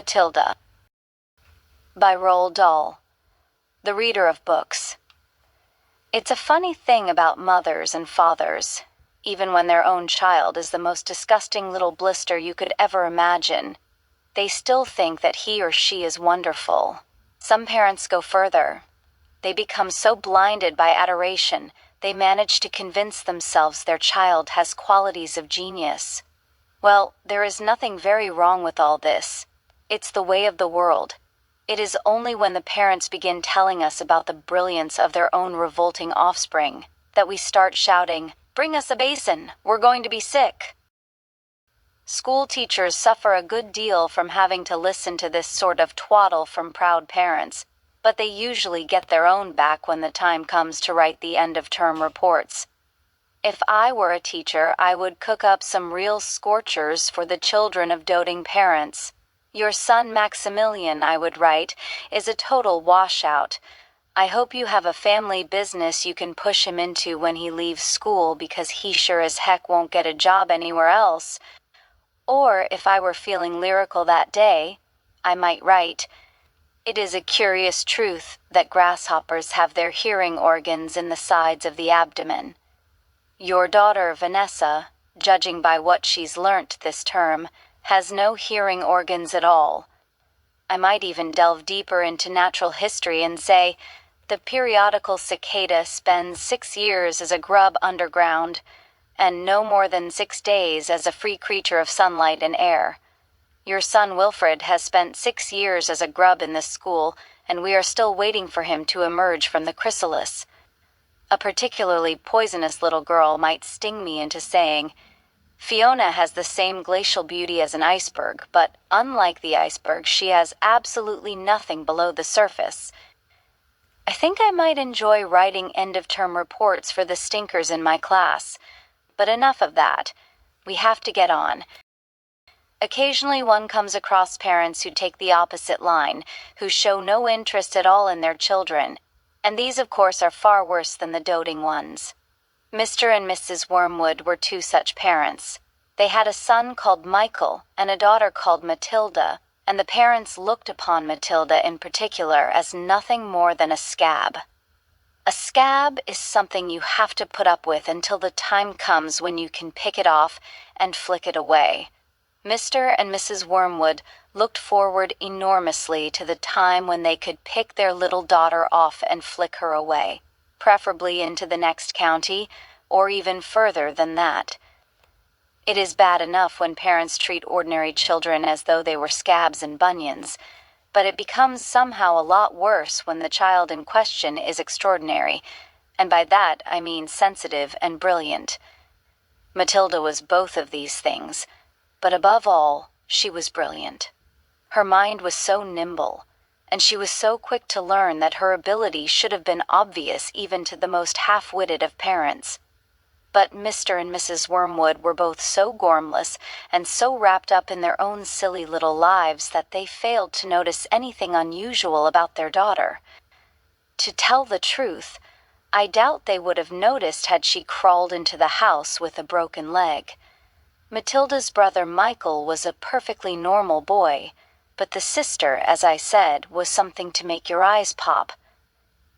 Matilda by Roald Dahl, the reader of books. It's a funny thing about mothers and fathers, even when their own child is the most disgusting little blister you could ever imagine. They still think that he or she is wonderful. Some parents go further. They become so blinded by adoration, they manage to convince themselves their child has qualities of genius. Well, there is nothing very wrong with all this. It's the way of the world. It is only when the parents begin telling us about the brilliance of their own revolting offspring that we start shouting, "Bring us a basin, we're going to be sick." School teachers suffer a good deal from having to listen to this sort of twaddle from proud parents, but they usually get their own back when the time comes to write the end-of-term reports. If I were a teacher, I would cook up some real scorchers for the children of doting parents. "Your son Maximilian," I would write, "is a total washout. I hope you have a family business you can push him into when he leaves school because he sure as heck won't get a job anywhere else." Or, if I were feeling lyrical that day, I might write, "It is a curious truth that grasshoppers have their hearing organs in the sides of the abdomen. Your daughter Vanessa, judging by what she's learnt this term, has no hearing organs at all." I might even delve deeper into natural history and say, "The periodical cicada spends 6 years as a grub underground, and no more than 6 days as a free creature of sunlight and air. Your son Wilfred has spent 6 years as a grub in this school, and we are still waiting for him to emerge from the chrysalis." A particularly poisonous little girl might sting me into saying, "Fiona has the same glacial beauty as an iceberg, but unlike the iceberg, she has absolutely nothing below the surface." I think I might enjoy writing end-of-term reports for the stinkers in my class. But enough of that. We have to get on. Occasionally one comes across parents who take the opposite line, who show no interest at all in their children, and these of course are far worse than the doting ones. Mr. and Mrs. Wormwood were 2 such parents. They had a son called Michael and a daughter called Matilda, and the parents looked upon Matilda in particular as nothing more than a scab. A scab is something you have to put up with until the time comes when you can pick it off and flick it away. Mr. and Mrs. Wormwood looked forward enormously to the time when they could pick their little daughter off and flick her away, preferably into the next county, or even further than that. It is bad enough when parents treat ordinary children as though they were scabs and bunions, but it becomes somehow a lot worse when the child in question is extraordinary, and by that I mean sensitive and brilliant. Matilda was both of these things, but above all, she was brilliant. Her mind was so nimble, and she was so quick to learn that her ability should have been obvious even to the most half-witted of parents. But Mr. and Mrs. Wormwood were both so gormless and so wrapped up in their own silly little lives that they failed to notice anything unusual about their daughter. To tell the truth, I doubt they would have noticed had she crawled into the house with a broken leg. Matilda's brother Michael was a perfectly normal boy, but the sister, as I said, was something to make your eyes pop.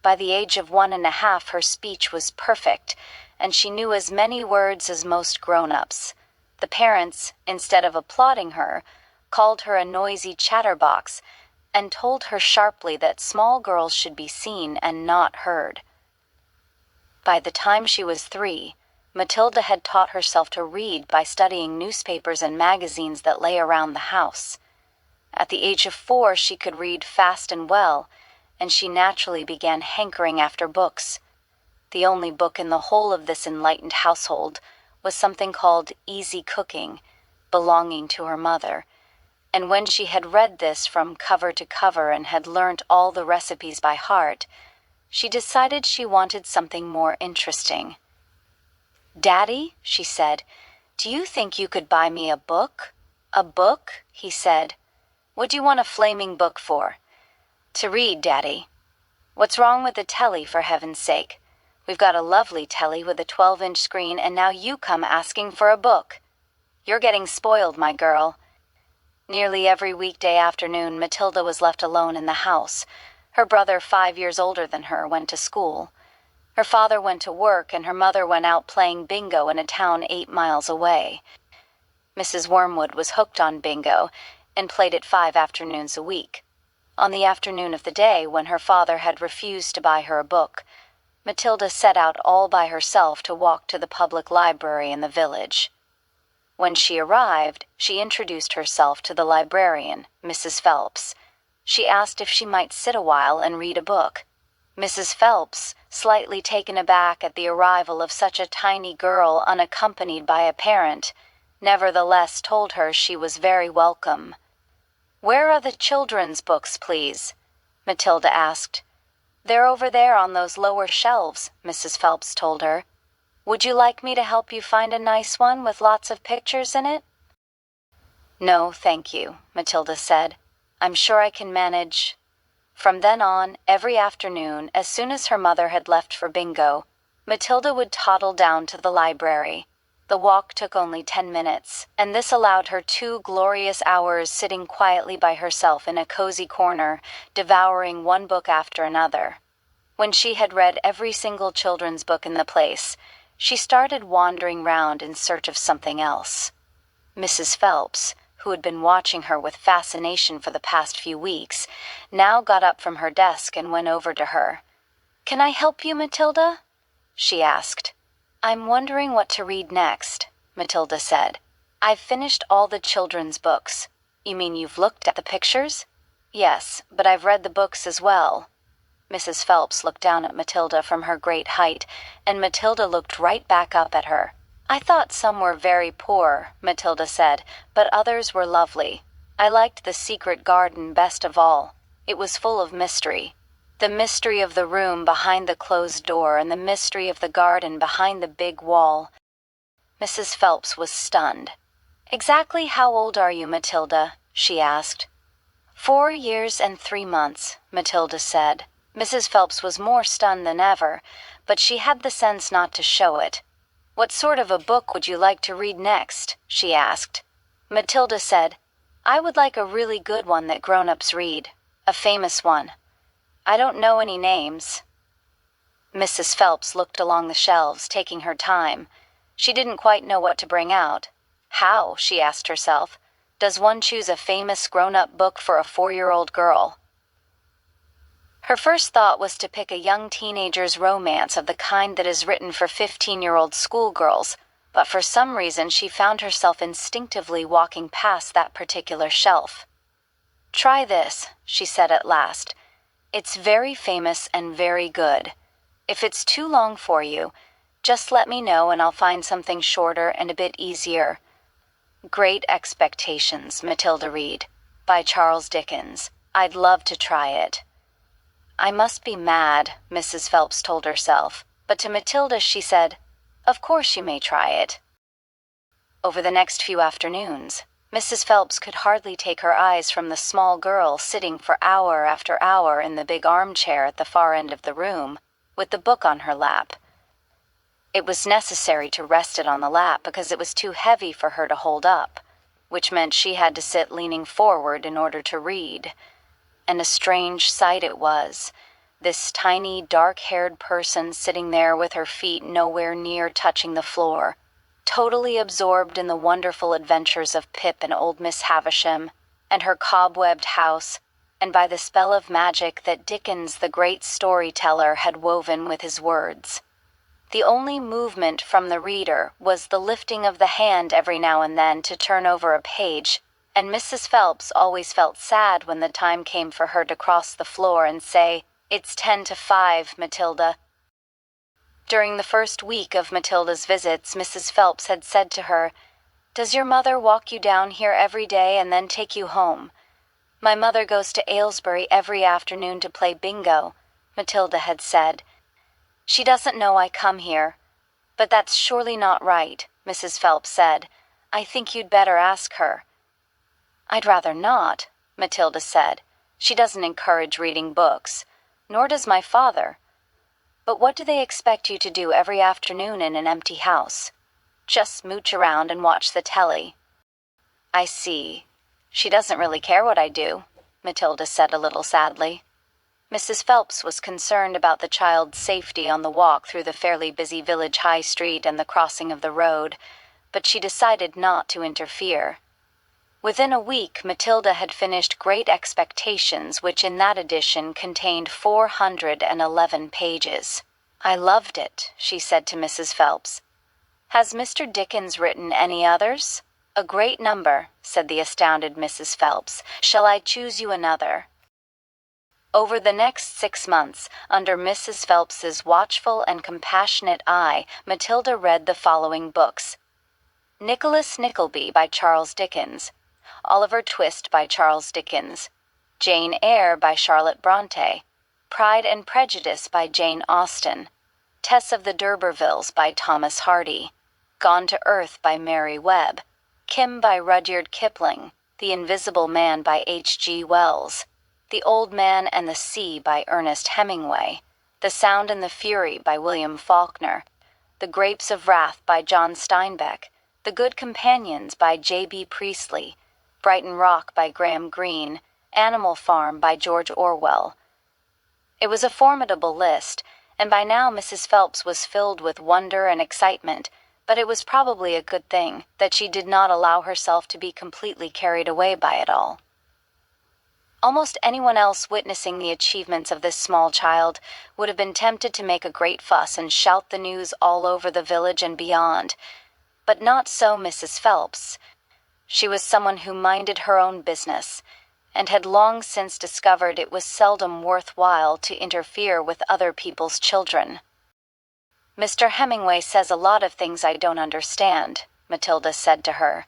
By the age of 1½ her speech was perfect, and she knew as many words as most grown-ups. The parents, instead of applauding her, called her a noisy chatterbox and told her sharply that small girls should be seen and not heard. By the time she was 3, Matilda had taught herself to read by studying newspapers and magazines that lay around the house. At the age of 4 she could read fast and well, and she naturally began hankering after books. The only book in the whole of this enlightened household was something called Easy Cooking, belonging to her mother, and when she had read this from cover to cover and had learnt all the recipes by heart, she decided she wanted something more interesting. "Daddy," she said, "do you think you could buy me a book?" "A book?" he said. "What do you want a flaming book for?" "To read, Daddy." "What's wrong with the telly, for heaven's sake? We've got a lovely telly with a 12-inch screen, and now you come asking for a book. You're getting spoiled, my girl." Nearly every weekday afternoon, Matilda was left alone in the house. Her brother, 5 years older than her, went to school. Her father went to work, and her mother went out playing bingo in a town 8 miles away. Mrs. Wormwood was hooked on bingo and played it 5 afternoons a week. On the afternoon of the day when her father had refused to buy her a book, Matilda set out all by herself to walk to the public library in the village. When she arrived, she introduced herself to the librarian, Mrs. Phelps. She asked if she might sit a while and read a book. Mrs. Phelps, slightly taken aback at the arrival of such a tiny girl unaccompanied by a parent, nevertheless told her she was very welcome. "Where are the children's books, please?" Matilda asked. "They're over there on those lower shelves," Mrs. Phelps told her. "Would you like me to help you find a nice one with lots of pictures in it?" "No, thank you," Matilda said. "I'm sure I can manage." From then on, every afternoon, as soon as her mother had left for bingo, Matilda would toddle down to the library. The walk took only 10 minutes, and this allowed her 2 glorious hours sitting quietly by herself in a cozy corner, devouring one book after another. When she had read every single children's book in the place, she started wandering round in search of something else. Mrs. Phelps, who had been watching her with fascination for the past few weeks, now got up from her desk and went over to her. "Can I help you, Matilda?" she asked. "I'm wondering what to read next," Matilda said. "I've finished all the children's books." "You mean you've looked at the pictures?" "Yes, but I've read the books as well." Mrs. Phelps looked down at Matilda from her great height, and Matilda looked right back up at her. "I thought some were very poor," Matilda said, "but others were lovely. I liked The Secret Garden best of all. It was full of mystery. The mystery of the room behind the closed door and the mystery of the garden behind the big wall." Mrs. Phelps was stunned. "Exactly how old are you, Matilda?" she asked. 4 years and 3 months, Matilda said. Mrs. Phelps was more stunned than ever, but she had the sense not to show it. "What sort of a book would you like to read next?" she asked. Matilda said, "I would like a really good one that grown-ups read. A famous one. I don't know any names." Mrs. Phelps looked along the shelves, taking her time. She didn't quite know what to bring out. How, she asked herself, does one choose a famous grown-up book for a 4-year-old girl? Her first thought was to pick a young teenager's romance of the kind that is written for 15-year-old schoolgirls, but for some reason she found herself instinctively walking past that particular shelf. "Try this," she said at last. "It's very famous and very good. If it's too long for you, just let me know and I'll find something shorter and a bit easier." Great Expectations, Matilda Reed, by Charles Dickens. I'd love to try it. "I must be mad," Mrs. Phelps told herself, but to Matilda she said, "Of course you may try it." Over the next few afternoons, Mrs. Phelps could hardly take her eyes from the small girl sitting for hour after hour in the big armchair at the far end of the room, with the book on her lap. It was necessary to rest it on the lap because it was too heavy for her to hold up, which meant she had to sit leaning forward in order to read. And a strange sight it was, this tiny, dark-haired person sitting there with her feet nowhere near touching the floor, totally absorbed in the wonderful adventures of Pip and old Miss Havisham, and her cobwebbed house, and by the spell of magic that Dickens, the great storyteller, had woven with his words. The only movement from the reader was the lifting of the hand every now and then to turn over a page, and Mrs. Phelps always felt sad when the time came for her to cross the floor and say, "It's 10 to 5, Matilda." During the first week of Matilda's visits, Mrs. Phelps had said to her, "Does your mother walk you down here every day and then take you home?" "My mother goes to Aylesbury every afternoon to play bingo," Matilda had said. "She doesn't know I come here." "But that's surely not right," Mrs. Phelps said. "I think you'd better ask her." "I'd rather not," Matilda said. "She doesn't encourage reading books, nor does my father. But what do they expect you to do every afternoon in an empty house? Just mooch around and watch the telly." "I see," She doesn't really care what I do, Matilda said a little sadly. Mrs. Phelps was concerned about the child's safety on the walk through the fairly busy village high street and the crossing of the road, but she decided not to interfere. Within a week, Matilda had finished Great Expectations, which in that edition contained 411 pages. I loved it, she said to Mrs. Phelps. Has Mr. Dickens written any others? A great number, said the astounded Mrs. Phelps. Shall I choose you another? Over the next 6 months, under Mrs. Phelps's watchful and compassionate eye, Matilda read the following books: Nicholas Nickleby by Charles Dickens, Oliver Twist by Charles Dickens, Jane Eyre by Charlotte Bronte, Pride and Prejudice by Jane Austen, Tess of the D'Urbervilles by Thomas Hardy, Gone to Earth by Mary Webb, Kim by Rudyard Kipling, The Invisible Man by H.G. Wells, The Old Man and the Sea by Ernest Hemingway, The Sound and the Fury by William Faulkner, The Grapes of Wrath by John Steinbeck, The Good Companions by J.B. Priestley, Brighton Rock by Graham Greene, Animal Farm by George Orwell. It was a formidable list, and by now Mrs. Phelps was filled with wonder and excitement, but it was probably a good thing that she did not allow herself to be completely carried away by it all. Almost anyone else witnessing the achievements of this small child would have been tempted to make a great fuss and shout the news all over the village and beyond, but not so Mrs. Phelps. She was someone who minded her own business, and had long since discovered it was seldom worthwhile to interfere with other people's children. Mr. Hemingway says a lot of things I don't understand, Matilda said to her,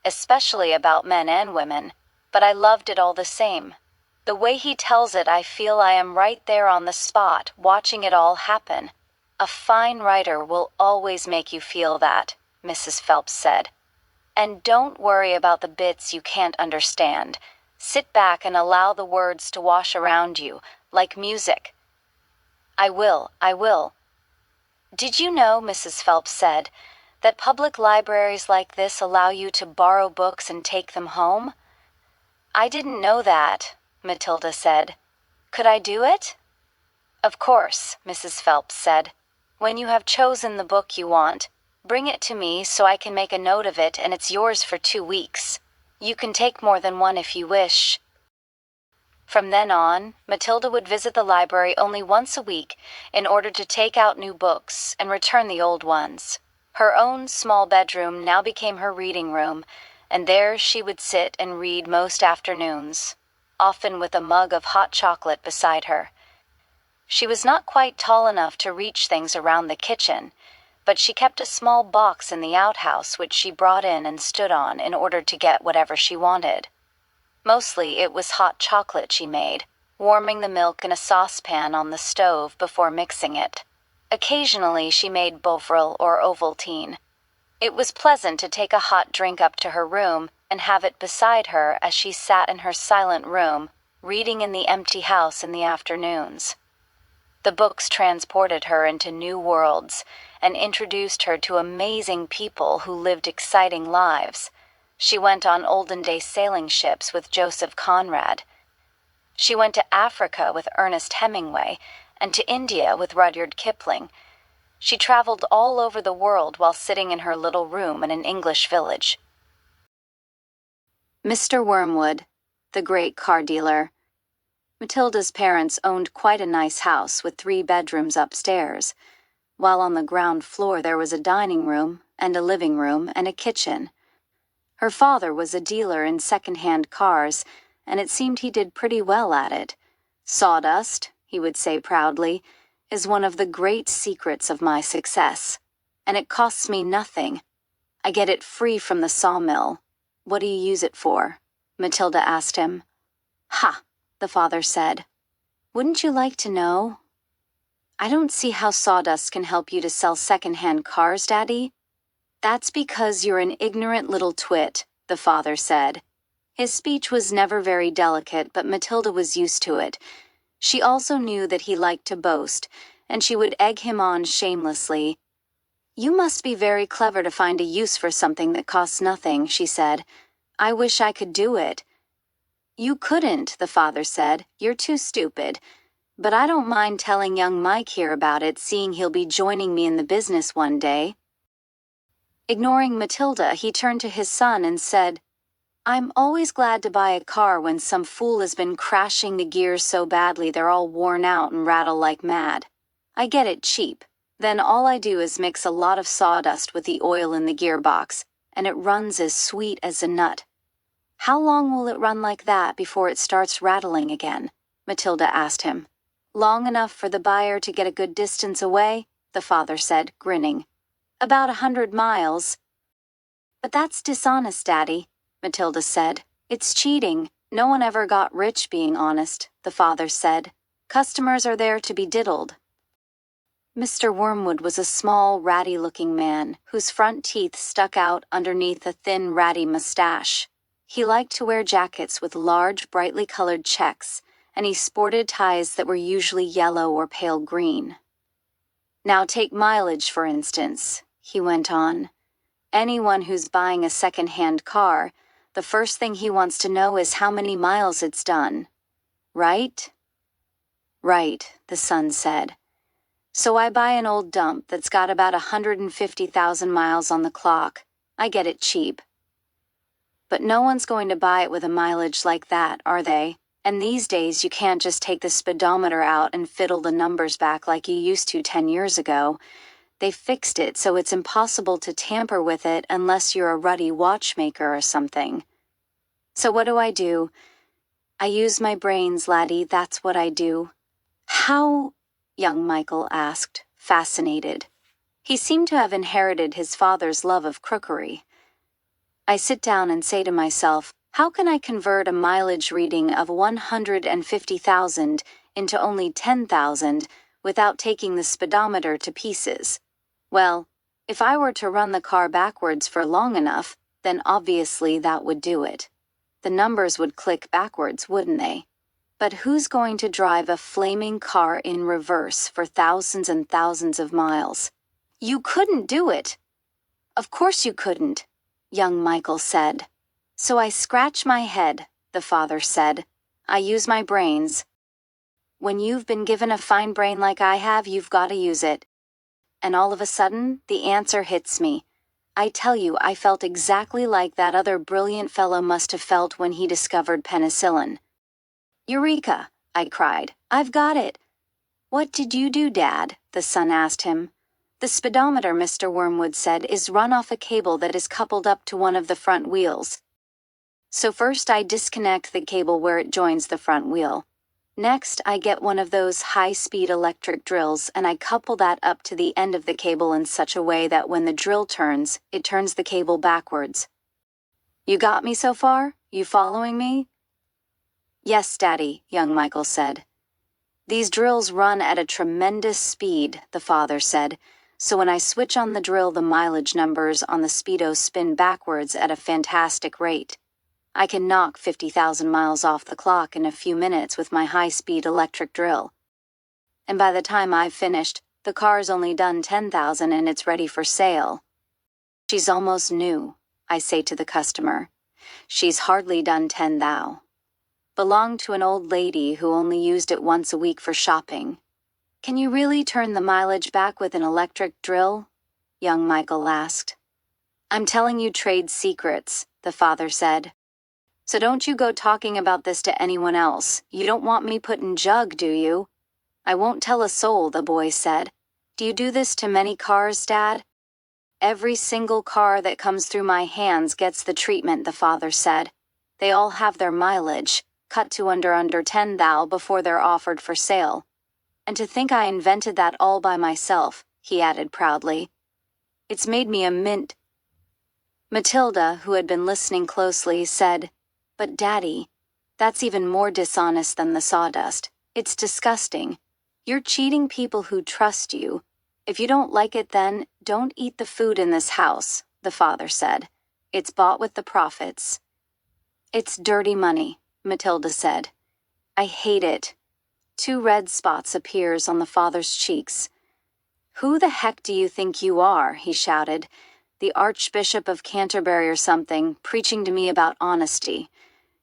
especially about men and women, but I loved it all the same. The way he tells it, I feel I am right there on the spot, watching it all happen. A fine writer will always make you feel that, Mrs. Phelps said. And don't worry about the bits you can't understand. Sit back and allow the words to wash around you, like music. I will. Did you know, Mrs. Phelps said, that public libraries like this allow you to borrow books and take them home? I didn't know that, Matilda said. Could I do it? Of course, Mrs. Phelps said. When you have chosen the book you want, bring it to me so I can make a note of it, and it's yours for 2 weeks. You can take more than one if you wish. From then on, Matilda would visit the library only once a week in order to take out new books and return the old ones. Her own small bedroom now became her reading room, and there she would sit and read most afternoons, often with a mug of hot chocolate beside her. She was not quite tall enough to reach things around the kitchen, but she kept a small box in the outhouse which she brought in and stood on in order to get whatever she wanted. Mostly it was hot chocolate she made, warming the milk in a saucepan on the stove before mixing it. Occasionally she made Bovril or Ovaltine. It was pleasant to take a hot drink up to her room and have it beside her as she sat in her silent room, reading in the empty house in the afternoons. The books transported her into new worlds and introduced her to amazing people who lived exciting lives. She went on olden-day sailing ships with Joseph Conrad. She went to Africa with Ernest Hemingway and to India with Rudyard Kipling. She traveled all over the world while sitting in her little room in an English village. Mr. Wormwood, the great car dealer. Matilda's parents owned quite a nice house with 3 bedrooms upstairs, while on the ground floor there was a dining room and a living room and a kitchen. Her father was a dealer in second-hand cars, and it seemed he did pretty well at it. Sawdust, he would say proudly, is one of the great secrets of my success, and it costs me nothing. I get it free from the sawmill. What do you use it for? Matilda asked him. Ha, the father said. Wouldn't you like to know? I don't see how sawdust can help you to sell second-hand cars, Daddy. That's because you're an ignorant little twit, the father said. His speech was never very delicate, but Matilda was used to it. She also knew that he liked to boast, and she would egg him on shamelessly. You must be very clever to find a use for something that costs nothing, she said. I wish I could do it, You couldn't, the father said. You're too stupid. But I don't mind telling young Mike here about it, seeing he'll be joining me in the business one day. Ignoring Matilda, he turned to his son and said, I'm always glad to buy a car when some fool has been crashing the gears so badly they're all worn out and rattle like mad. I get it cheap. Then all I do is mix a lot of sawdust with the oil in the gearbox, and it runs as sweet as a nut. How long will it run like that before it starts rattling again? Matilda asked him. Long enough for the buyer to get a good distance away, the father said, grinning. About 100 miles. But that's dishonest, Daddy, Matilda said. It's cheating. No one ever got rich being honest, the father said. Customers are there to be diddled. Mr. Wormwood was a small, ratty-looking man whose front teeth stuck out underneath a thin, ratty mustache. He liked to wear jackets with large, brightly colored checks, and he sported ties that were usually yellow or pale green. Now take mileage, for instance, he went on. Anyone who's buying a second-hand car, the first thing he wants to know is how many miles it's done. Right? Right, the son said. So I buy an old dump that's got about 150,000 miles on the clock. I get it cheap. But no one's going to buy it with a mileage like that, are they? And these days you can't just take the speedometer out and fiddle the numbers back like you used to 10 years ago. They fixed it so it's impossible to tamper with it unless you're a ruddy watchmaker or something. So what do? I use my brains, laddie, that's what I do. How? Young Michael asked, fascinated. He seemed to have inherited his father's love of crookery. I sit down and say to myself, how can I convert a mileage reading of 150,000 into only 10,000 without taking the speedometer to pieces? Well, if I were to run the car backwards for long enough, then obviously that would do it. The numbers would click backwards, wouldn't they? But who's going to drive a flaming car in reverse for thousands and thousands of miles? You couldn't do it. Of course you couldn't, young Michael said. So I scratch my head, the father said. I use my brains. When you've been given a fine brain like I have, you've got to use it. And all of a sudden, the answer hits me. I tell you, I felt exactly like that other brilliant fellow must have felt when he discovered penicillin. Eureka, I cried. I've got it. What did you do, Dad? The son asked him. The speedometer, Mr. Wormwood said, is run off a cable that is coupled up to one of the front wheels. So first I disconnect the cable where it joins the front wheel. Next, I get one of those high-speed electric drills and I couple that up to the end of the cable in such a way that when the drill turns, it turns the cable backwards. You got me so far? You following me? Yes, Daddy, young Michael said. These drills run at a tremendous speed, the father said, so when I switch on the drill, the mileage numbers on the speedo spin backwards at a fantastic rate. I can knock 50,000 miles off the clock in a few minutes with my high-speed electric drill. And by the time I've finished, the car's only done 10,000 and it's ready for sale. She's almost new, I say to the customer. She's hardly done 10 thou. Belonged to an old lady who only used it once a week for shopping. Can you really turn the mileage back with an electric drill? Young Michael asked. I'm telling you trade secrets, the father said. So don't you go talking about this to anyone else. You don't want me put in jug, do you? I won't tell a soul, the boy said. Do you do this to many cars, Dad? Every single car that comes through my hands gets the treatment, the father said. They all have their mileage, cut to under 10 thou before they're offered for sale. And to think I invented that all by myself, he added proudly. It's made me a mint. Matilda, who had been listening closely, said, But Daddy, that's even more dishonest than the sawdust. It's disgusting. You're cheating people who trust you. If you don't like it then, don't eat the food in this house, the father said. It's bought with the profits. It's dirty money, Matilda said. I hate it. 2 red spots appears on the father's cheeks. Who the heck do you think you are? He shouted. The Archbishop of Canterbury or something, preaching to me about honesty.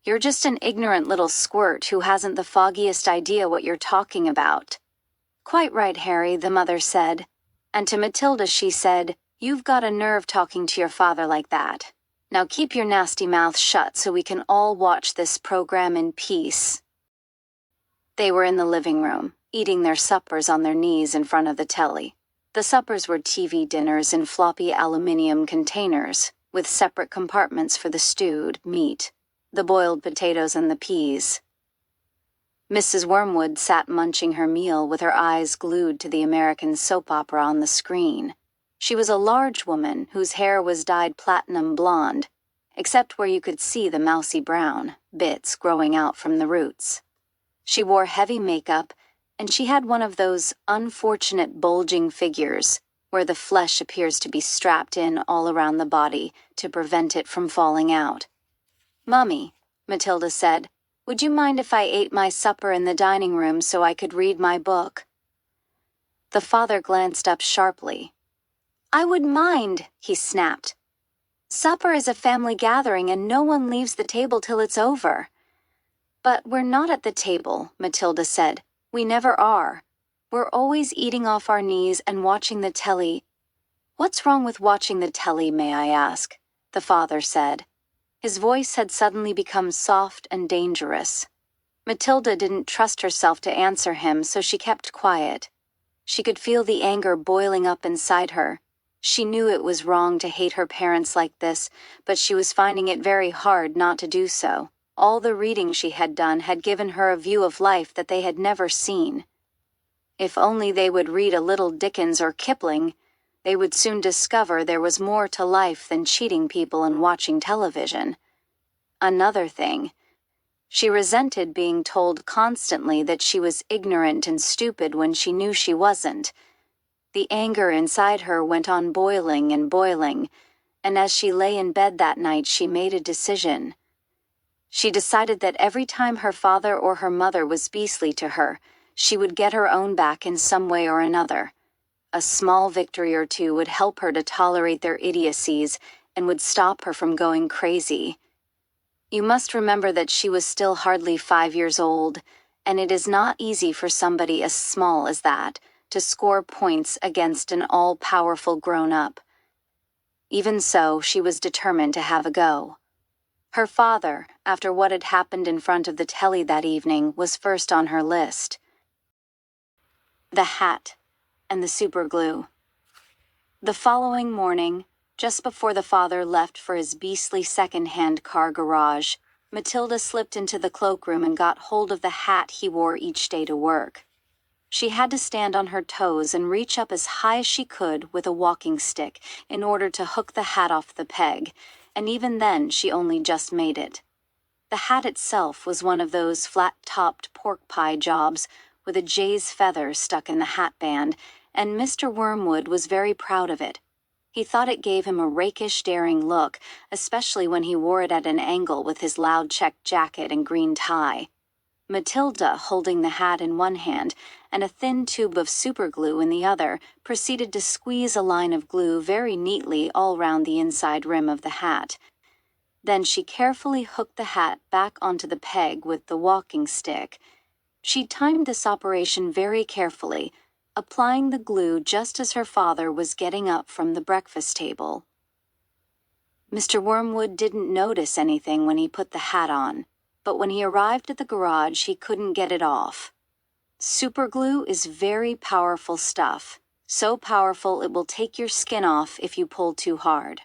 You're just an ignorant little squirt who hasn't the foggiest idea what you're talking about." "Quite right, Harry," the mother said. And to Matilda she said, "You've got a nerve talking to your father like that. Now keep your nasty mouth shut so we can all watch this program in peace." They were in the living room, eating their suppers on their knees in front of the telly. The suppers were TV dinners in floppy aluminium containers, with separate compartments for the stewed meat, the boiled potatoes and the peas. Mrs. Wormwood sat munching her meal with her eyes glued to the American soap opera on the screen. She was a large woman whose hair was dyed platinum blonde, except where you could see the mousy brown bits growing out from the roots. She wore heavy makeup, and she had one of those unfortunate bulging figures where the flesh appears to be strapped in all around the body to prevent it from falling out. "Mummy," Matilda said, "would you mind if I ate my supper in the dining room so I could read my book?" The father glanced up sharply. "I would mind," he snapped. "Supper is a family gathering and no one leaves the table till it's over." "But we're not at the table," Matilda said. "We never are. We're always eating off our knees and watching the telly." "What's wrong with watching the telly, may I ask?" the father said. His voice had suddenly become soft and dangerous. Matilda didn't trust herself to answer him, so she kept quiet. She could feel the anger boiling up inside her. She knew it was wrong to hate her parents like this, but she was finding it very hard not to do so. All the reading she had done had given her a view of life that they had never seen. If only they would read a little Dickens or Kipling, they would soon discover there was more to life than cheating people and watching television. Another thing, she resented being told constantly that she was ignorant and stupid when she knew she wasn't. The anger inside her went on boiling and boiling, and as she lay in bed that night she made a decision. She decided that every time her father or her mother was beastly to her, she would get her own back in some way or another. A small victory or two would help her to tolerate their idiocies and would stop her from going crazy. You must remember that she was still hardly 5 years old, and it is not easy for somebody as small as that to score points against an all-powerful grown-up. Even so, she was determined to have a go. Her father, after what had happened in front of the telly that evening, was first on her list. The hat and the superglue. The following morning, just before the father left for his beastly second-hand car garage, Matilda slipped into the cloakroom and got hold of the hat he wore each day to work. She had to stand on her toes and reach up as high as she could with a walking stick in order to hook the hat off the peg, and even then she only just made it. The hat itself was one of those flat-topped pork pie jobs with a jay's feather stuck in the hat band, and Mr. Wormwood was very proud of it. He thought it gave him a rakish, daring look, especially when he wore it at an angle with his loud check jacket and green tie. Matilda, holding the hat in one hand and a thin tube of superglue in the other, proceeded to squeeze a line of glue very neatly all round the inside rim of the hat. Then she carefully hooked the hat back onto the peg with the walking stick. She timed this operation very carefully, applying the glue just as her father was getting up from the breakfast table. Mr. Wormwood didn't notice anything when he put the hat on, but when he arrived at the garage he couldn't get it off. Superglue is very powerful stuff, so powerful it will take your skin off if you pull too hard.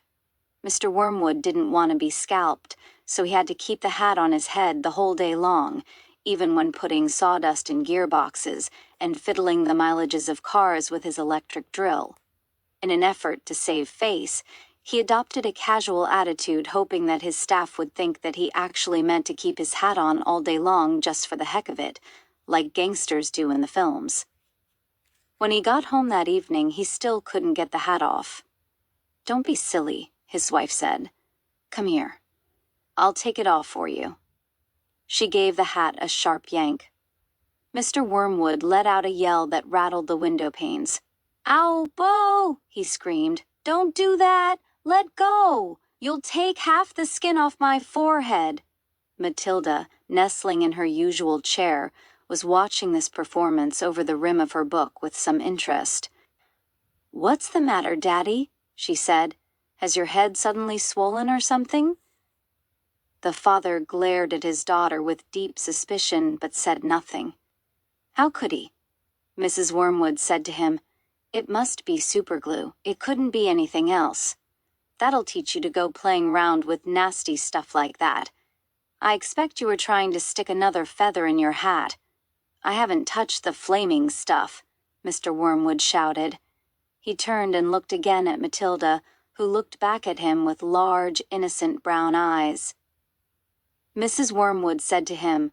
Mr. Wormwood didn't want to be scalped, so he had to keep the hat on his head the whole day long, even when putting sawdust in gearboxes and fiddling the mileages of cars with his electric drill. In an effort to save face, he adopted a casual attitude, hoping that his staff would think that he actually meant to keep his hat on all day long just for the heck of it, like gangsters do in the films. When he got home that evening, he still couldn't get the hat off. "Don't be silly," his wife said. "Come here. I'll take it off for you." She gave the hat a sharp yank. Mr. Wormwood let out a yell that rattled the window panes. "Ow, Bo!" he screamed. "Don't do that! Let go! You'll take half the skin off my forehead." Matilda, nestling in her usual chair, was watching this performance over the rim of her book with some interest. "What's the matter, Daddy?" she said. "Has your head suddenly swollen or something?" The father glared at his daughter with deep suspicion but said nothing. "How could he?" Mrs. Wormwood said to him. "It must be superglue. It couldn't be anything else. That'll teach you to go playing round with nasty stuff like that. I expect you were trying to stick another feather in your hat." "I haven't touched the flaming stuff," Mr. Wormwood shouted. He turned and looked again at Matilda, who looked back at him with large, innocent brown eyes. Mrs. Wormwood said to him,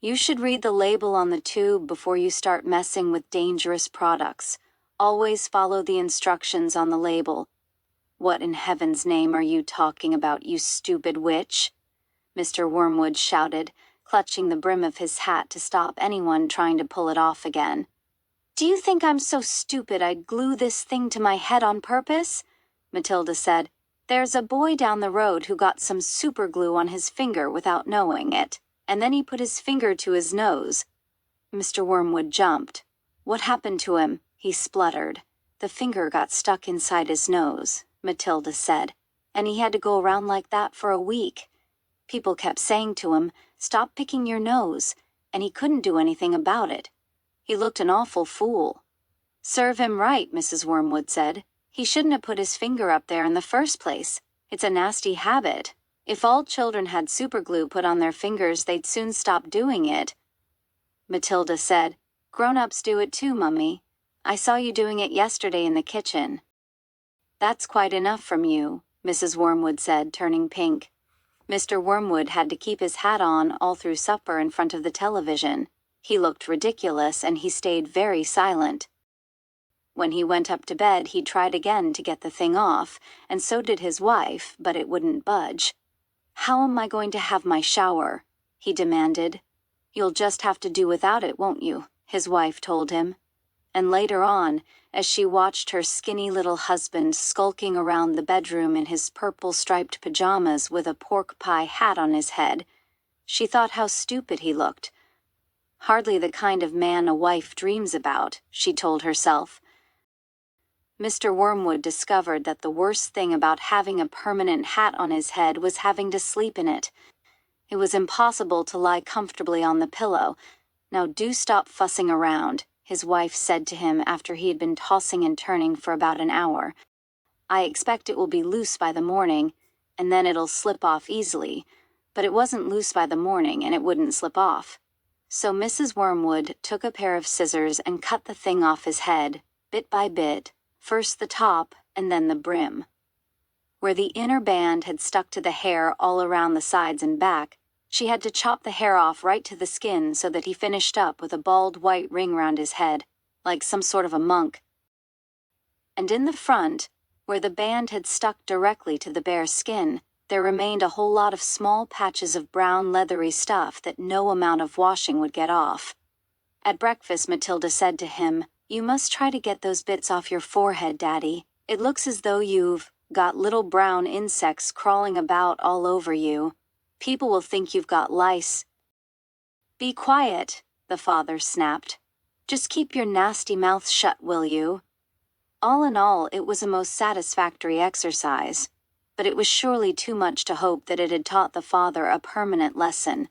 "You should read the label on the tube before you start messing with dangerous products. Always follow the instructions on the label." "What in heaven's name are you talking about, you stupid witch?" Mr. Wormwood shouted, clutching the brim of his hat to stop anyone trying to pull it off again. "Do you think I'm so stupid I'd glue this thing to my head on purpose?" Matilda said. "There's a boy down the road who got some superglue on his finger without knowing it, and then he put his finger to his nose." Mr. Wormwood jumped. "What happened to him?" he spluttered. "The finger got stuck inside his nose," Matilda said, "and he had to go around like that for a week. People kept saying to him, 'Stop picking your nose,' and he couldn't do anything about it. He looked an awful fool." "Serve him right," Mrs. Wormwood said. "He shouldn't have put his finger up there in the first place. It's a nasty habit. If all children had superglue put on their fingers, they'd soon stop doing it." Matilda said, "Grown-ups do it too, Mummy. I saw you doing it yesterday in the kitchen." "That's quite enough from you," Mrs. Wormwood said, turning pink. Mr. Wormwood had to keep his hat on all through supper in front of the television. He looked ridiculous, and he stayed very silent. When he went up to bed, he tried again to get the thing off, and so did his wife, but it wouldn't budge. "How am I going to have my shower?" he demanded. "You'll just have to do without it, won't you?" his wife told him. And later on, as she watched her skinny little husband skulking around the bedroom in his purple-striped pajamas with a pork pie hat on his head, she thought how stupid he looked. Hardly the kind of man a wife dreams about, she told herself. Mr. Wormwood discovered that the worst thing about having a permanent hat on his head was having to sleep in it. It was impossible to lie comfortably on the pillow. "Now do stop fussing around," his wife said to him after he had been tossing and turning for about an hour. "I expect it will be loose by the morning, and then it'll slip off easily, but it wasn't loose by the morning and it wouldn't slip off." So Mrs. Wormwood took a pair of scissors and cut the thing off his head, bit by bit, first the top and then the brim. Where the inner band had stuck to the hair all around the sides and back, she had to chop the hair off right to the skin so that he finished up with a bald white ring round his head, like some sort of a monk. And in the front, where the band had stuck directly to the bare skin, there remained a whole lot of small patches of brown leathery stuff that no amount of washing would get off. At breakfast, Matilda said to him, "You must try to get those bits off your forehead, Daddy. It looks as though you've got little brown insects crawling about all over you. People will think you've got lice." "Be quiet," the father snapped. "Just keep your nasty mouth shut, will you?" All in all, it was a most satisfactory exercise, but it was surely too much to hope that it had taught the father a permanent lesson.